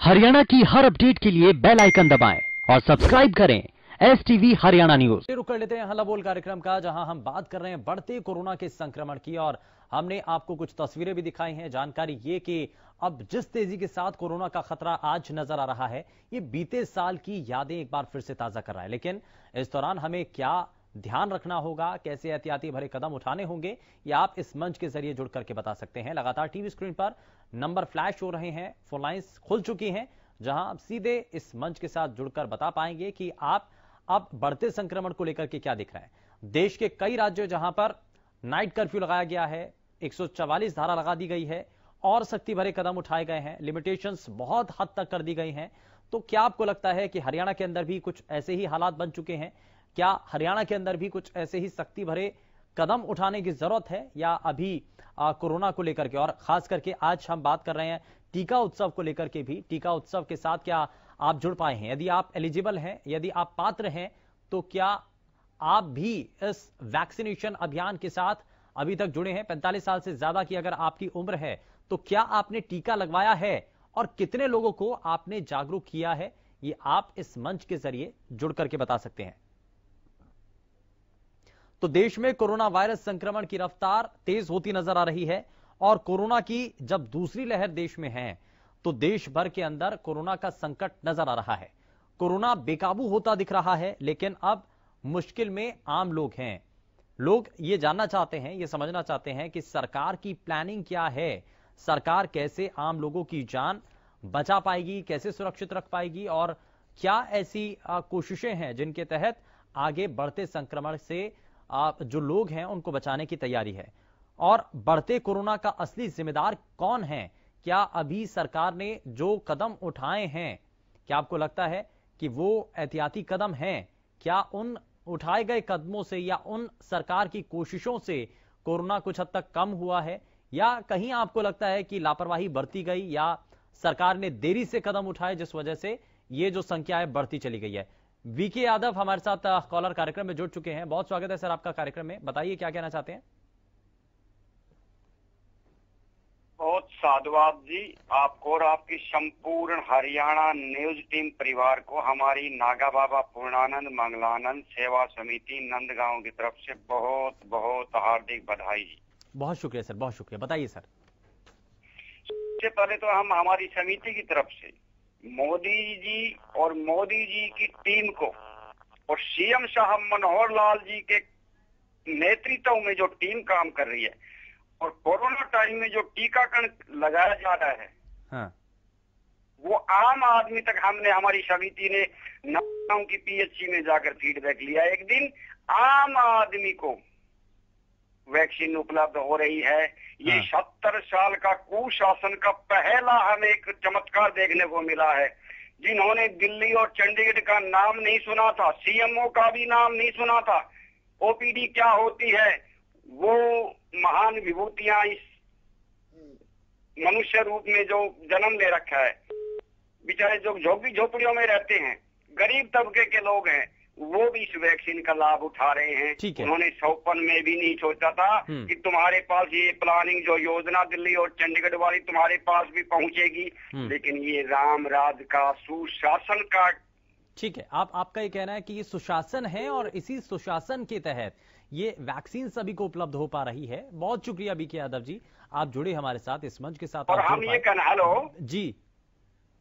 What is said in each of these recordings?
हरियाणा की हर अपडेट के लिए बेल आइकन दबाएं और सब्सक्राइब करें STV हरियाणा न्यूज। रुक कर लेते हैं हल्ला बोल कार्यक्रम का, जहां हम बात कर रहे हैं बढ़ते कोरोना के संक्रमण की। और हमने आपको कुछ तस्वीरें भी दिखाई हैं। जानकारी ये कि अब जिस तेजी के साथ कोरोना का खतरा आज नजर आ रहा है, ये बीते साल की यादें एक बार फिर से ताजा कर रहा है। लेकिन इस दौरान हमें क्या ध्यान रखना होगा, कैसे एहतियाती भरे कदम उठाने होंगे, ये आप इस मंच के जरिए जुड़ करके बता सकते हैं। लगातार टीवी स्क्रीन पर नंबर फ्लैश हो रहे हैं, फोन लाइन्स खुल चुकी हैं, जहां आप सीधे इस मंच के साथ जुड़कर बता पाएंगे कि आप अब बढ़ते संक्रमण को लेकर के क्या दिख रहा है। देश के कई राज्यों जहां पर नाइट कर्फ्यू लगाया गया है, 144 धारा लगा दी गई है और सख्ती भरे कदम उठाए गए हैं, लिमिटेशंस बहुत हद तक कर दी गई हैं। तो क्या आपको लगता है कि हरियाणा के अंदर भी कुछ ऐसे ही हालात बन चुके हैं? क्या हरियाणा के अंदर भी कुछ ऐसे ही सख्ती भरे कदम उठाने की जरूरत है, या अभी कोरोना को लेकर के, और खास करके आज हम बात कर रहे हैं टीका उत्सव को लेकर के भी, टीका उत्सव के साथ क्या आप जुड़ पाए हैं? यदि आप एलिजिबल हैं, यदि आप पात्र हैं, तो क्या आप भी इस वैक्सीनेशन अभियान के साथ अभी तक जुड़े हैं? 45 साल से ज्यादा की अगर आपकी उम्र है, तो क्या आपने टीका लगवाया है और कितने लोगों को आपने जागरूक किया है? ये आप इस मंच के जरिए जुड़ करके बता सकते हैं। तो देश में कोरोना वायरस संक्रमण की रफ्तार तेज होती नजर आ रही है, और कोरोना की जब दूसरी लहर देश में है, तो देश भर के अंदर कोरोना का संकट नजर आ रहा है। कोरोना बेकाबू होता दिख रहा है, लेकिन अब मुश्किल में आम लोग हैं। लोग ये जानना चाहते हैं, ये समझना चाहते हैं कि सरकार की प्लानिंग क्या है, सरकार कैसे आम लोगों की जान बचा पाएगी, कैसे सुरक्षित रख पाएगी, और क्या ऐसी कोशिशें हैं जिनके तहत आगे बढ़ते संक्रमण से जो लोग हैं उनको बचाने की तैयारी है। और बढ़ते कोरोना का असली जिम्मेदार कौन है? क्या अभी सरकार ने जो कदम उठाए हैं, क्या आपको लगता है कि वो एहतियाती कदम हैं? क्या उन उठाए गए कदमों से या उन सरकार की कोशिशों से कोरोना कुछ हद तक कम हुआ है, या कहीं आपको लगता है कि लापरवाही बरती गई, या सरकार ने देरी से कदम उठाए जिस वजह से ये जो संख्या है बढ़ती चली गई है? वीके यादव हमारे साथ कॉलर कार्यक्रम में जुड़ चुके हैं। बहुत स्वागत है सर आपका कार्यक्रम में, बताइए क्या कहना चाहते हैं। बहुत साधुवाद जी आपको और आपकी संपूर्ण हरियाणा न्यूज टीम परिवार को हमारी नागा बाबा पूर्णानंद मंगलानंद सेवा समिति नंदगांव की तरफ से बहुत बहुत हार्दिक बधाई जी। बहुत शुक्रिया सर, बहुत शुक्रिया। बताइए सर। सबसे पहले तो हम हमारी समिति की तरफ से मोदी जी और मोदी जी की टीम को और सीएम साहब मनोहर लाल जी के नेतृत्व में जो टीम काम कर रही है, और कोरोना टाइम में जो टीकाकरण लगाया जा रहा है, हाँ, वो आम आदमी तक हमने हमारी समिति ने नंदगांव की PHC में जाकर फीडबैक लिया। एक दिन आम आदमी को वैक्सीन उपलब्ध हो रही है। ये 70 साल का कुशासन का पहला हमें एक चमत्कार देखने को मिला है। जिन्होंने दिल्ली और चंडीगढ़ का नाम नहीं सुना था, CMO का भी नाम नहीं सुना था, OPD क्या होती है, वो महान विभूतियां इस मनुष्य रूप में जो जन्म ले रखा है, बेचारे जो झोपड़ी झोपड़ियों में रहते हैं, गरीब तबके के लोग हैं, वो भी इस वैक्सीन का लाभ उठा रहे हैं। उन्होंने 100 में भी नहीं सोचा था कि तुम्हारे पास ये प्लानिंग जो योजना दिल्ली और चंडीगढ़ वाली तुम्हारे पास भी पहुंचेगी, लेकिन ये राम राज का सुशासन का। ठीक है, आपका ये कहना है कि ये सुशासन है, और इसी सुशासन के तहत ये वैक्सीन सभी को उपलब्ध हो पा रही है। बहुत शुक्रिया वीके यादव जी, आप जुड़े हमारे साथ इस मंच के साथ। और हम ये कहना, हेलो जी,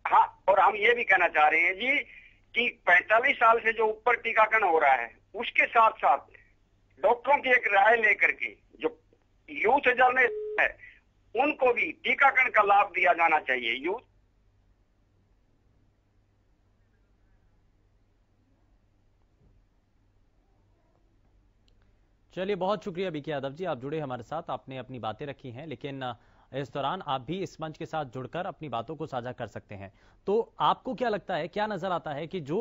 हाँ, और हम ये भी कहना चाह रहे हैं जी कि 45 साल से जो ऊपर टीकाकरण हो रहा है, उसके साथ साथ डॉक्टरों की एक राय लेकर के जो यूथ जर्नलिस्ट है, उनको भी टीकाकरण का लाभ दिया जाना चाहिए। यूथ चलिए, बहुत शुक्रिया वीके यादव जी, आप जुड़े हमारे साथ, आपने अपनी बातें रखी हैं। लेकिन इस दौरान आप भी इस मंच के साथ जुड़कर अपनी बातों को साझा कर सकते हैं। तो आपको क्या लगता है, क्या नजर आता है कि जो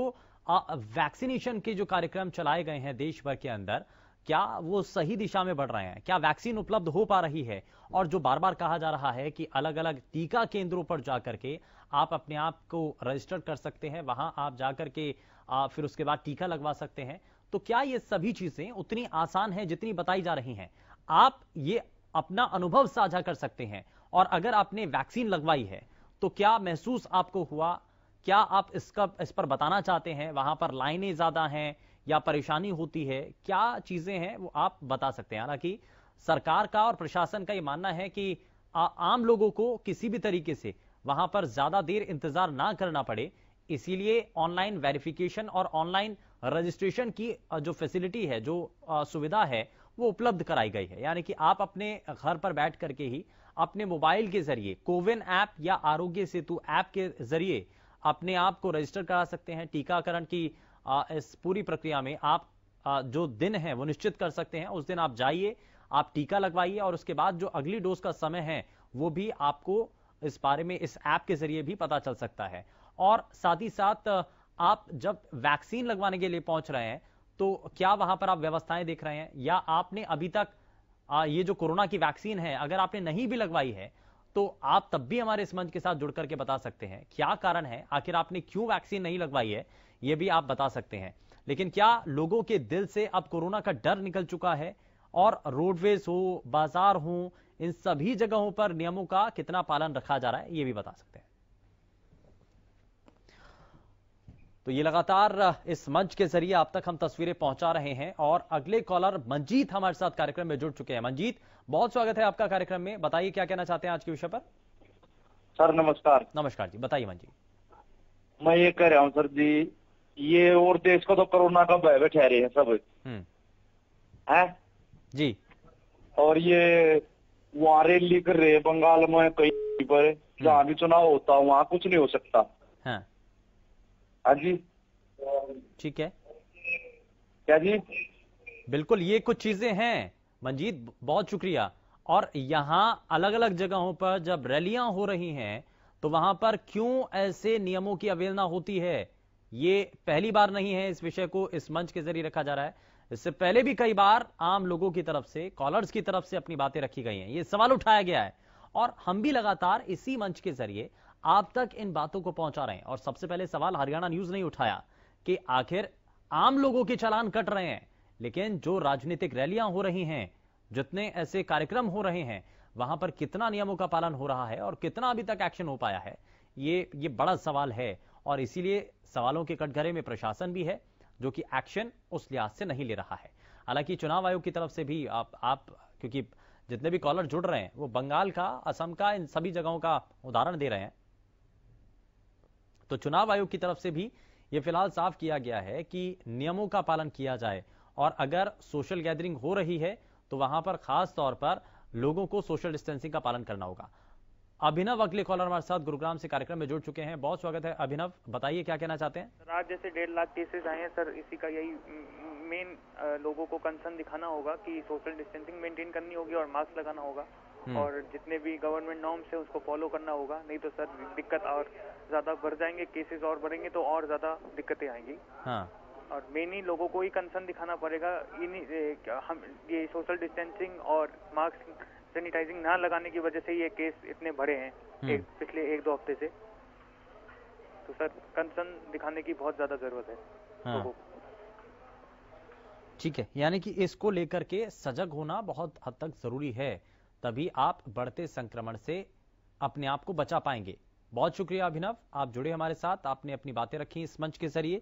वैक्सीनेशन के जो कार्यक्रम चलाए गए हैं देश भर के अंदर, क्या वो सही दिशा में बढ़ रहे हैं? क्या वैक्सीन उपलब्ध हो पा रही है? और जो बार बार कहा जा रहा है कि अलग अलग टीका केंद्रों पर जाकर के आप अपने आप को रजिस्टर कर सकते हैं, वहां आप जाकर के फिर उसके बाद टीका लगवा सकते हैं, तो क्या ये सभी चीजें उतनी आसान है जितनी बताई जा रही हैं? आप ये अपना अनुभव साझा कर सकते हैं, और अगर आपने वैक्सीन लगवाई है तो क्या महसूस आपको हुआ? क्या आप इस पर बताना चाहते हैं? वहां पर लाइनें ज्यादा हैं या परेशानी होती है? क्या चीजें हैं वो आप बता सकते हैं। हालांकि सरकार का और प्रशासन का ये मानना है कि आम लोगों को किसी भी तरीके से वहां पर ज्यादा देर इंतजार ना करना पड़े, इसीलिए ऑनलाइन वेरिफिकेशन और ऑनलाइन रजिस्ट्रेशन की जो फैसिलिटी है, जो सुविधा है, वो उपलब्ध कराई गई है। यानी कि आप अपने घर पर बैठ करके ही अपने मोबाइल के जरिए कोविन ऐप या आरोग्य सेतु ऐप के जरिए अपने आप को रजिस्टर करा सकते हैं। टीकाकरण की इस पूरी प्रक्रिया में आप जो दिन है वो निश्चित कर सकते हैं। उस दिन आप जाइए, आप टीका लगवाइए और उसके बाद जो अगली डोज का समय है वो भी आपको इस बारे में इस ऐप के जरिए भी पता चल सकता है। और साथ ही साथ आप जब वैक्सीन लगवाने के लिए पहुंच रहे हैं तो क्या वहां पर आप व्यवस्थाएं देख रहे हैं, या आपने अभी तक ये जो कोरोना की वैक्सीन है अगर आपने नहीं भी लगवाई है तो आप तब भी हमारे इस मंच के साथ जुड़ करके बता सकते हैं क्या कारण है, आखिर आपने क्यों वैक्सीन नहीं लगवाई है, ये भी आप बता सकते हैं। लेकिन क्या लोगों के दिल से अब कोरोना का डर निकल चुका है और रोडवेज हो, बाजार हो, इन सभी जगहों पर नियमों का कितना पालन रखा जा रहा है, ये भी बता सकते हैं। तो ये लगातार इस मंच के जरिए आप तक हम तस्वीरें पहुंचा रहे हैं और अगले कॉलर मंजीत हमारे साथ कार्यक्रम में जुड़ चुके हैं। मंजीत, बहुत स्वागत है आपका कार्यक्रम में। बताइए क्या कहना चाहते हैं आज के विषय पर। सर नमस्कार। नमस्कार जी, बताइए मंजीत। मैं ये कह रहा हूँ सर जी, ये और देश को तो कोरोना का भय ठहरे हैं सब है जी, और ये वहाँ रैली कर रहे बंगाल में कहीं पर जहाँ भी चुनाव होता वहाँ कुछ नहीं हो सकता। हाँ हाँ जी, ठीक है, क्या जी? बिल्कुल, ये कुछ चीजें हैं मंजीत, बहुत शुक्रिया। और यहां अलग अलग जगहों पर जब रैलियां हो रही हैं तो वहां पर क्यों ऐसे नियमों की अवहेलना होती है, ये पहली बार नहीं है। इस विषय को इस मंच के जरिए रखा जा रहा है। इससे पहले भी कई बार आम लोगों की तरफ से, कॉलर्स की तरफ से अपनी बातें रखी गई हैं, ये सवाल उठाया गया है और हम भी लगातार इसी मंच के जरिए आप तक इन बातों को पहुंचा रहे हैं। और सबसे पहले सवाल हरियाणा न्यूज ने उठाया कि आखिर आम लोगों के चालान कट रहे हैं, लेकिन जो राजनीतिक रैलियां हो रही हैं, जितने ऐसे कार्यक्रम हो रहे हैं, वहां पर कितना नियमों का पालन हो रहा है और कितना अभी तक एक्शन हो पाया है, ये बड़ा सवाल है। और इसीलिए सवालों के कटघरे में प्रशासन भी है जो कि एक्शन उस लिहाज से नहीं ले रहा है। हालांकि चुनाव आयोग की तरफ से भी आप क्योंकि जितने भी कॉलर जुड़ रहे हैं वो बंगाल का, असम का, इन सभी जगहों का उदाहरण दे रहे हैं, तो चुनाव आयोग की तरफ से भी यह फिलहाल साफ किया गया है कि नियमों का पालन किया जाए और अगर सोशल गैदरिंग हो रही है तो वहां पर खास तौर पर लोगों को सोशल डिस्टेंसिंग का पालन करना होगा। अभिनव अगले कॉलर हमारे साथ गुरुग्राम से कार्यक्रम में जुड़ चुके हैं। बहुत स्वागत है अभिनव, बताइए क्या कहना चाहते हैं। सर, आज जैसे 1.5 लाख केसेस आए हैं सर, इसी का यही मेन लोगों को कंसर्न दिखाना होगा कि सोशल डिस्टेंसिंग मेंटेन करनी होगी और मास्क लगाना होगा और जितने भी गवर्नमेंट नॉर्म्स है उसको फॉलो करना होगा। नहीं तो सर दिक्कत और ज्यादा बढ़ जाएंगे, केसेस और बढ़ेंगे तो और ज्यादा दिक्कतें आएंगी। हाँ, और मेन ही लोगों को ही कंसर्न दिखाना पड़ेगा। हम ये सोशल डिस्टेंसिंग और मास्क सैनिटाइजिंग ना लगाने की वजह से ये केस इतने बढ़े हैं पिछले 1-2 हफ्ते से। तो सर कंसर्न दिखाने की बहुत ज्यादा जरूरत है लोगों को। ठीक है, यानी कि इसको लेकर के सजग होना बहुत हद तक जरूरी है, तभी आप बढ़ते संक्रमण से अपने आप को बचा पाएंगे। बहुत शुक्रिया अभिनव, आप जुड़े हमारे साथ, आपने अपनी बातें रखी इस मंच के जरिए।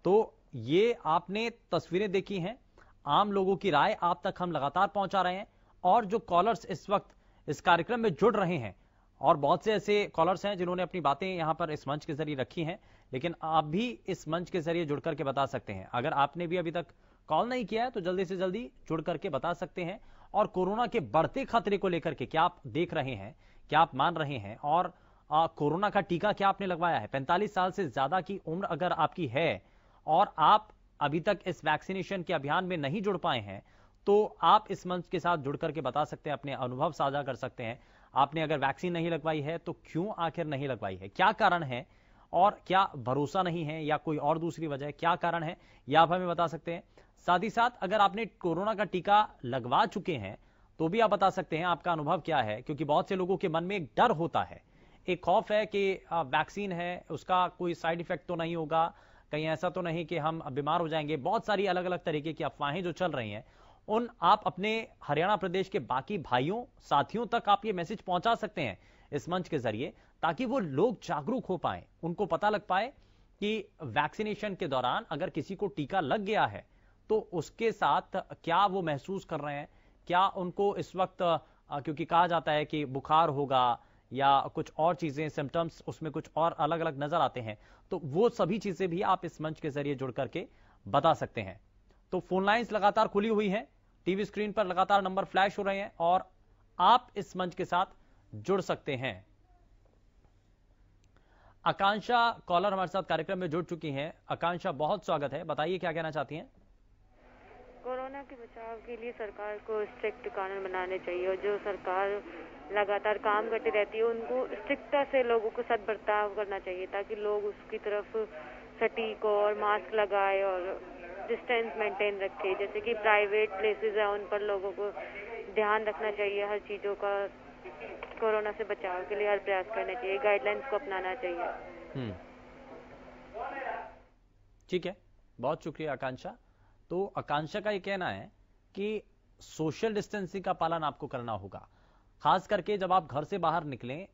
तो ये आपने तस्वीरें देखी हैं, आम लोगों की राय आप तक हम लगातार पहुंचा रहे हैं और जो कॉलर्स इस वक्त इस कार्यक्रम में जुड़ रहे हैं, और बहुत से ऐसे कॉलर्स हैं जिन्होंने अपनी बातें यहां पर इस मंच के जरिए रखी हैं, लेकिन आप भी इस मंच के जरिए जुड़ करके बता सकते हैं। अगर आपने भी अभी तक कॉल नहीं किया है तो जल्दी से जल्दी जुड़ करके बता सकते हैं। और कोरोना के बढ़ते खतरे को लेकर के क्या आप देख रहे हैं, क्या आप मान रहे हैं, और कोरोना का टीका क्या आपने लगवाया है। 45 साल से ज्यादा की उम्र अगर आपकी है और आप अभी तक इस वैक्सीनेशन के अभियान में नहीं जुड़ पाए हैं तो आप इस मंच के साथ जुड़ करके बता सकते हैं, अपने अनुभव साझा कर सकते हैं। आपने अगर वैक्सीन नहीं लगवाई है तो क्यों आखिर नहीं लगवाई है, क्या कारण है, और क्या भरोसा नहीं है या कोई और दूसरी वजह, क्या कारण है, यह आप हमें बता सकते हैं। साथ ही साथ अगर आपने कोरोना का टीका लगवा चुके हैं तो भी आप बता सकते हैं आपका अनुभव क्या है, क्योंकि बहुत से लोगों के मन में एक डर होता है, एक खौफ है कि वैक्सीन है उसका कोई साइड इफेक्ट तो नहीं होगा, कहीं ऐसा तो नहीं कि हम बीमार हो जाएंगे। बहुत सारी अलग अलग तरीके की अफवाहें जो चल रही हैं, उन आप अपने हरियाणा प्रदेश के बाकी भाइयों साथियों तक आप ये मैसेज पहुंचा सकते हैं इस मंच के जरिए, ताकि वो लोग जागरूक हो पाए, उनको पता लग पाए कि वैक्सीनेशन के दौरान अगर किसी को टीका लग गया है तो उसके साथ क्या वो महसूस कर रहे हैं, क्या उनको इस वक्त क्योंकि कहा जाता है कि बुखार होगा या कुछ और चीजें, सिम्टम्स उसमें कुछ और अलग अलग नजर आते हैं, तो वो सभी चीजें भी आप इस मंच के जरिए जुड़ करके बता सकते हैं। तो फोन लाइंस लगातार खुली हुई हैं, टीवी स्क्रीन पर लगातार नंबर फ्लैश हो रहे हैं और आप इस मंच के साथ जुड़ सकते हैं। आकांक्षा कॉलर हमारे साथ कार्यक्रम में जुड़ चुकी हैं। आकांक्षा, बहुत स्वागत है, बताइए क्या कहना चाहती हैं। कोरोना के बचाव के लिए सरकार को स्ट्रिक्ट कानून बनाने चाहिए और जो सरकार लगातार काम करती रहती है उनको स्ट्रिक्टता से लोगों को साथ बर्ताव करना चाहिए ताकि लोग उसकी तरफ सटीक और मास्क लगाए और डिस्टेंस मेंटेन रखे। जैसे कि प्राइवेट प्लेसेस है उन पर लोगों को ध्यान रखना चाहिए, हर चीजों का कोरोना से बचाव के लिए हर प्रयास करना चाहिए, गाइडलाइंस को अपनाना चाहिए। ठीक है, बहुत शुक्रिया आकांक्षा। तो आकांक्षा का ये कहना है कि सोशल डिस्टेंसिंग का पालन आपको करना होगा, खास करके जब आप घर से बाहर निकलें।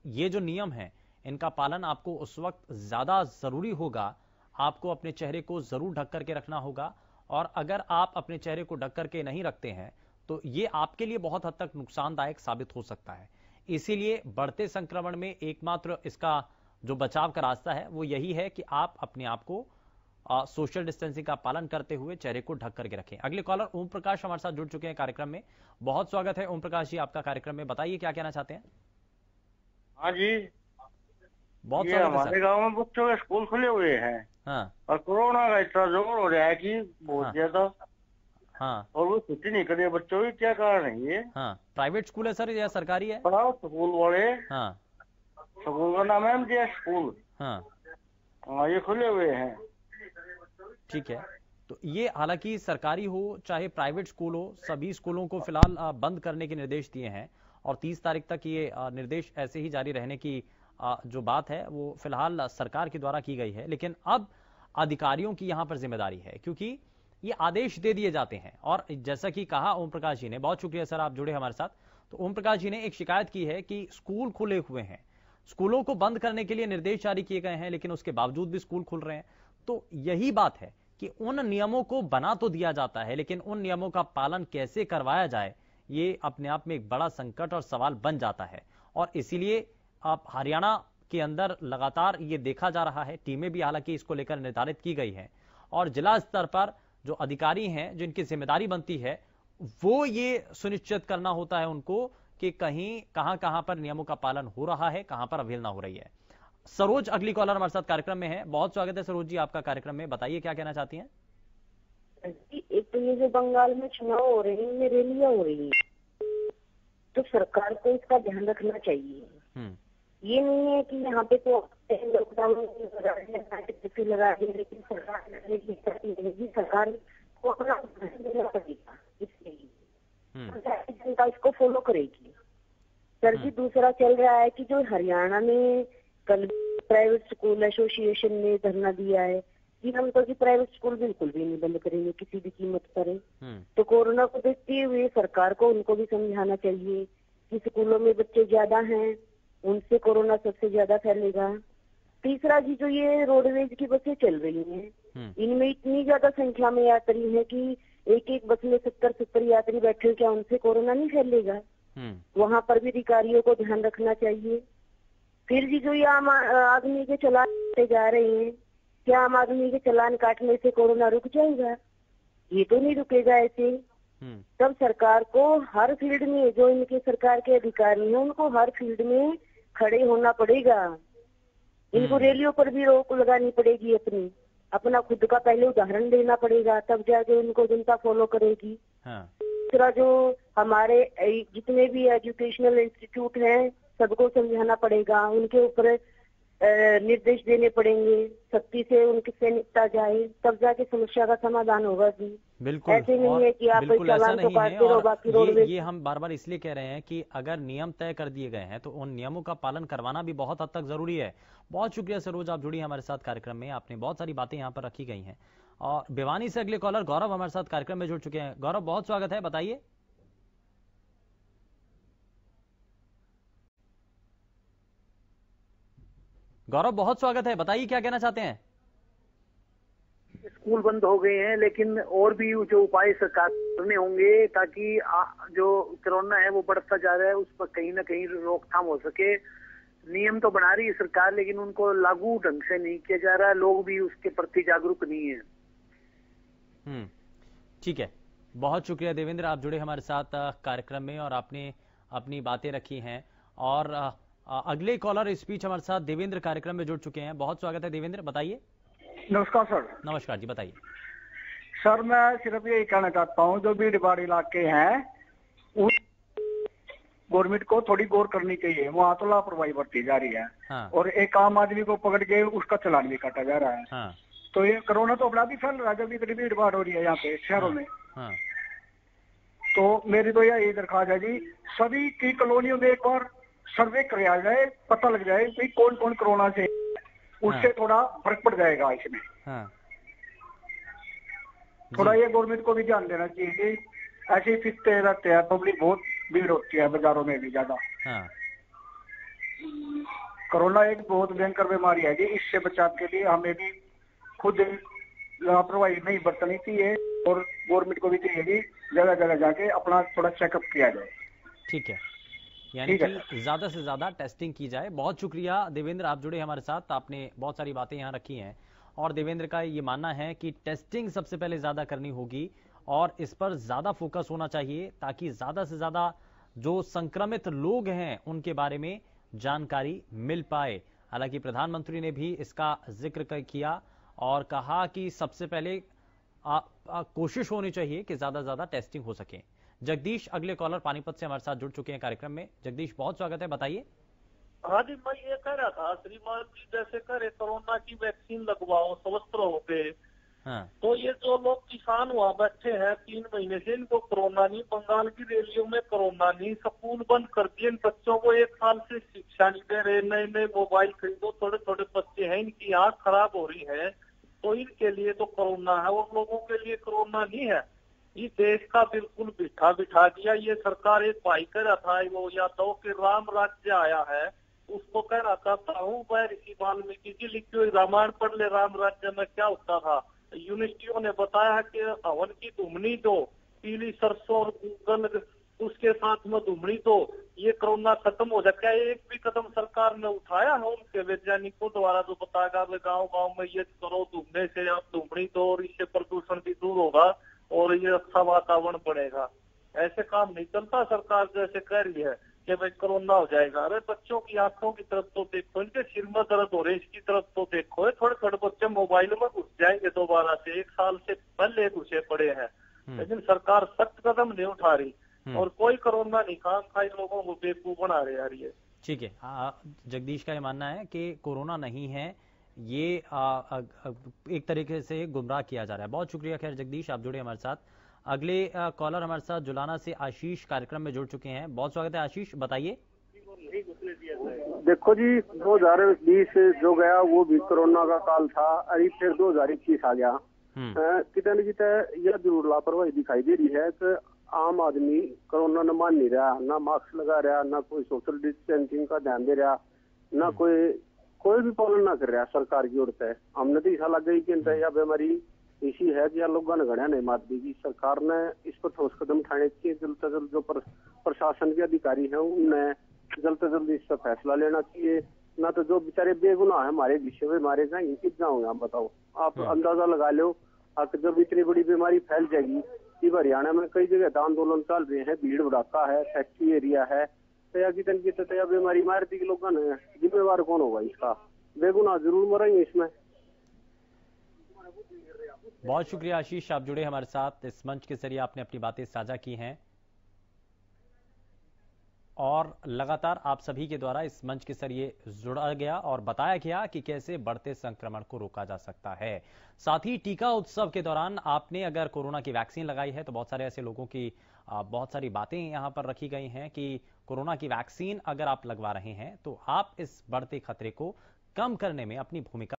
ये जो नियम है इनका पालन आपको उस वक्त ज्यादा जरूरी होगा। आपको अपने चेहरे को जरूर ढक करके रखना होगा और अगर आप अपने चेहरे को ढक करके नहीं रखते हैं तो ये आपके लिए बहुत हद तक नुकसानदायक साबित हो सकता है। इसीलिए बढ़ते संक्रमण में एकमात्र इसका जो बचाव का रास्ता है वो यही है कि आप अपने आप को सोशल डिस्टेंसिंग का पालन करते हुए चेहरे को ढक करके रखें। अगले कॉलर ओम प्रकाश हमारे साथ जुड़ चुके हैं कार्यक्रम में। बहुत स्वागत है ओम प्रकाश जी आपका कार्यक्रम में, बताइए क्या कहना चाहते हैं। हाँ जी, बहुत ये स्वागत है हमारे सर। गांव में बच्चों के स्कूल खुले हुए हैं। हाँ और कोरोना का इतना जोर हो रहा है कि बहुत हाँ। ज्यादा, हाँ और वो छुट्टी नहीं कर रहे बच्चों की, क्या कारण है ये? हाँ, प्राइवेट स्कूल है सर या सरकारी है? पढ़ाओ स्कूल वाले, हाँ स्कूल का नाम है MJ स्कूल। हाँ हाँ, ये खुले हुए हैं। ठीक है। तो ये हालांकि सरकारी हो चाहे प्राइवेट स्कूल हो, सभी स्कूलों को फिलहाल बंद करने के निर्देश दिए हैं और 30 तारीख तक ये निर्देश ऐसे ही जारी रहने की जो बात है वो फिलहाल सरकार के द्वारा की गई है। लेकिन अब अधिकारियों की यहां पर जिम्मेदारी है क्योंकि ये आदेश दे दिए जाते हैं। और जैसा कि कहा ओम प्रकाश जी ने, बहुत शुक्रिया सर आप जुड़े हमारे साथ। तो ओम प्रकाश जी ने एक शिकायत की है कि स्कूल खुले हुए हैं, स्कूलों को बंद करने के लिए निर्देश जारी किए गए हैं लेकिन उसके बावजूद भी स्कूल खुल रहे हैं। तो यही बात है कि उन नियमों को बना तो दिया जाता है लेकिन उन नियमों का पालन कैसे करवाया जाए ये अपने आप में एक बड़ा संकट और सवाल बन जाता है। और इसीलिए अब हरियाणा के अंदर लगातार ये देखा जा रहा है, टीमें भी हालांकि इसको लेकर निर्धारित की गई है और जिला स्तर पर जो अधिकारी हैं जिनकी जिम्मेदारी बनती है वो ये सुनिश्चित करना होता है उनको कि कहीं कहां पर नियमों का पालन हो रहा है, कहां पर अवहेलना हो रही है। सरोज अगली कॉलर हमारे साथ कार्यक्रम में है। बहुत स्वागत है सरोज जी आपका कार्यक्रम में, बताइए क्या कहना चाहती हैं। एक तो ये जो बंगाल में चुनाव हो रहे हैं इनमें रैलियां हो रही हैं तो सरकार को इसका ध्यान रखना चाहिए। ये नहीं है कि यहाँ पे तो लॉकडाउन लगा दिया लेकिन सरकार को अपना ध्यान देना पड़ेगा, इसलिए जनता इसको फॉलो करेगी। सर जी दूसरा चल रहा है कि जो हरियाणा में कल प्राइवेट स्कूल एसोसिएशन ने धरना दिया है कि हम तो प्राइवेट स्कूल बिल्कुल भी नहीं बंद करेंगे किसी भी कीमत पर। तो कोरोना को देखते हुए सरकार को उनको भी समझाना चाहिए कि स्कूलों में बच्चे ज्यादा हैं, उनसे कोरोना सबसे ज्यादा फैलेगा। तीसरा जी जो ये रोडवेज की बसें चल रही हैं इनमें इतनी ज्यादा संख्या में यात्री है कि एक एक बस में 70 यात्री बैठे, क्या उनसे कोरोना नहीं फैलेगा? वहां पर भी अधिकारियों को ध्यान रखना चाहिए। फिर भी जो ये आम आदमी के चलान जा रहे हैं, क्या आम आदमी के चलान काटने से कोरोना रुक जाएगा? ये तो नहीं रुकेगा ऐसे। तब सरकार को हर फील्ड में जो इनके सरकार के अधिकारी हैं उनको हर फील्ड में खड़े होना पड़ेगा। इनको रैलियों पर भी रोक लगानी पड़ेगी, अपना खुद का पहले उदाहरण देना पड़ेगा, तब जाके उनको जनता फॉलो करेगी। दूसरा जो हमारे जितने भी एजुकेशनल इंस्टीट्यूट हैं सबको समझाना पड़ेगा, उनके ऊपर निर्देश देने पड़ेंगे, सख्ती से उनसे निपटा जाए, तब जाके समस्या का समाधान होगा जी। बिल्कुल, ऐसे नहीं है कि आप चालान तो काटते रहो बाकी रोड ये हम बार बार इसलिए कह रहे हैं कि अगर नियम तय कर दिए गए हैं तो उन नियमों का पालन करवाना भी बहुत हद तक जरूरी है। बहुत शुक्रिया सरोज आप जुड़ी हमारे साथ कार्यक्रम में, आपने बहुत सारी बातें यहाँ पर रखी गई हैं। और भिवानी से अगले कॉलर गौरव हमारे साथ कार्यक्रम में जुड़ चुके हैं। गौरव बहुत स्वागत है, बताइए। गौरव, बहुत स्वागत है, बताइए क्या कहना चाहते हैं। स्कूल बंद हो गए हैं, लेकिन और भी जो उपाय सरकार करने होंगे ताकि जो कोरोना है वो बढ़ता जा रहा है उस पर कहीं ना कहीं रोकथाम हो सके। नियम तो बना रही है सरकार, लेकिन उनको लागू ढंग से नहीं किया जा रहा, लोग भी उसके प्रति जागरूक नहीं है। ठीक है, बहुत शुक्रिया देवेंद्र, आप जुड़े हमारे साथ कार्यक्रम में और आपने अपनी बातें रखी हैं। और अगले कॉलर इस बीच हमारे साथ देवेंद्र कार्यक्रम में जुड़ चुके हैं। बहुत स्वागत है देवेंद्र, बताइए। नमस्कार सर। नमस्कार जी, बताइए। सर मैं सिर्फ यही कहना चाहता हूँ, जो भीड़ भाड़ इलाके हैं उस गवर्नमेंट को थोड़ी गौर करनी चाहिए, वहाँ तो लापरवाही बरती जा रही है। हाँ। और एक आम आदमी को पकड़ के उसका चालान भी काटा जा रहा है। हाँ। तो ये कोरोना तो अपना भी फैल रहा है जब इतनी भीड़ भाड़ हो रही है यहाँ पे शहरों में। हाँ। तो मेरी तो यही दरख्वास्त है जी, सभी की कॉलोनियों में एक बार सर्वे कराया जाए, पता लग जाए कि कौन कौन कोरोना से, उससे थोड़ा फर्क पड़ जाएगा इसमें। हाँ। थोड़ा ये गवर्नमेंट को भी ध्यान देना चाहिए कि ऐसे ही फिरते रहते हैं, पब्लिक बहुत भीड़ होती है बाजारों में भी ज्यादा। हाँ। कोरोना एक बहुत भयंकर बीमारी है जी, इससे बचाव के लिए हमें भी खुद लापरवाही नहीं बरतनी चाहिए और गवर्नमेंट को भी चाहिए कि जगह जगह जाके अपना थोड़ा चेकअप किया जाए। ठीक है, यानी कि ज्यादा से ज्यादा टेस्टिंग की जाए। बहुत शुक्रिया देवेंद्र, आप जुड़े हमारे साथ, आपने बहुत सारी बातें यहाँ रखी हैं। और देवेंद्र का ये मानना है कि टेस्टिंग सबसे पहले ज्यादा करनी होगी और इस पर ज्यादा फोकस होना चाहिए ताकि ज्यादा से ज्यादा जो संक्रमित लोग हैं उनके बारे में जानकारी मिल पाए। हालांकि प्रधानमंत्री ने भी इसका जिक्र किया और कहा कि सबसे पहले कोशिश होनी चाहिए कि ज्यादा से ज्यादा टेस्टिंग हो सके। जगदीश अगले कॉलर पानीपत से हमारे साथ जुड़ चुके हैं कार्यक्रम में। जगदीश, बहुत स्वागत है, बताइए। हाँ जी, मैं ये कह रहा था श्रीमान जी जैसे करे कोरोना की वैक्सीन लगवाओ स्वस्थ रहोगे। हाँ। तो ये जो लोग किसान वहाँ बैठे हैं 3 महीने से, इनको कोरोना नहीं, बंगाल की रैलियों में कोरोना नहीं, स्कूल बंद कर दिए, बच्चों को 1 साल से शिक्षा नहीं दे रहे, नए नए मोबाइल खरीदो, थोड़े थोड़े बच्चे हैं, इनकी आंख खराब हो रही है, तो इनके लिए तो कोरोना है और लोगों के लिए कोरोना नहीं है। ये देश का बिल्कुल बिठा दिया। ये सरकार एक भाई कह रहा था, वो यादव के राम राज्य आया है, उसको कह रहा था हूँ मैं ऋषि वाल्मीकि जी लिखी हुई रामायण पढ़ ले, राम राज्य में क्या होता था। यूनिवर्सिटियों ने बताया है कि हवन की धुमनी दो, पीली सरसों और गूगल उसके साथ में धुमनी दो, ये कोरोना खत्म हो जाए। क्या एक भी कदम सरकार ने उठाया है उनके वैज्ञानिकों द्वारा जो बताया गाँव गाँव में ये करो, धुमने से आप धुमनी दो और इससे प्रदूषण भी दूर होगा और ये अच्छा वातावरण बढ़ेगा। ऐसे काम नहीं चलता। सरकार जैसे कह रही है कि भाई कोरोना हो जाएगा, अरे बच्चों की आंखों की तरफ तो देखो, इनके सिर में दर्द हो रहे इसकी तरफ तो देखो। थोड़े थोड़े बच्चे मोबाइल में घुस जाएंगे दोबारा से, 1 साल से पहले घुसे पड़े हैं, लेकिन सरकार सख्त कदम नहीं उठा रही और कोई कोरोना नहीं, काम खाई लोगों को बेवकूफ बना रहे हैं। ठीक है, जगदीश का ये मानना है कि कोरोना नहीं है, ये एक तरीके से गुमराह किया जा रहा है। बहुत शुक्रिया खैर जगदीश, आप जुड़े हमारे साथ। अगले कॉलर हमारे साथ जुलाना से आशीष कार्यक्रम में जुड़ चुके हैं। बहुत स्वागत है आशीष, बताइए। देखो जी, 2020 जो गया वो भी कोरोना का काल था, अभी फिर 2021 आ गया। कितने न कितने यह जरूर लापरवाही दिखाई दे रही है कि आम आदमी कोरोना न मान नहीं रहा, ना मास्क लगा रहा, ना कोई सोशल डिस्टेंसिंग का ध्यान दे रहा, ना कोई भी पालन ना कर रहा सरकार की ओर से। हमने तो ऐसा लग गई कि यह बीमारी ऐसी है कि लोगों ने घड़िया नहीं मात दी। सरकार ने इस पर ठोस कदम उठाने चाहिए, जल्द से जल्द जो प्रशासन के अधिकारी हैं उन्हें जल्द से जल्द इस पर फैसला लेना चाहिए, ना तो जो बेचारे बेगुनाह है हमारे विषय में मारे जाएंगे कितना होंगे आप बताओ। आप अंदाजा लगा लो, जब इतनी बड़ी बीमारी फैल जाएगी कि हरियाणा में कई जगह आंदोलन चल रहे हैं, भीड़ भड़ाका है, फैक्ट्री एरिया है, तो कितनी बीमारी मार दी लोगों ने, जिम्मेवार कौन होगा इसका? बेगुनाह जरूर मरेंगे इसमें। बहुत शुक्रिया आशीष, आप जुड़े हमारे साथ। इस मंच के जरिए आपने अपनी बातें साझा की हैं और लगातार आप सभी के द्वारा इस मंच के जरिए जुड़ा गया और बताया गया कि कैसे बढ़ते संक्रमण को रोका जा सकता है। साथ ही टीका उत्सव के दौरान आपने अगर कोरोना की वैक्सीन लगाई है तो बहुत सारे ऐसे लोगों की बहुत सारी बातें यहां पर रखी गई हैं कि कोरोना की वैक्सीन अगर आप लगवा रहे हैं तो आप इस बढ़ते खतरे को कम करने में अपनी भूमिका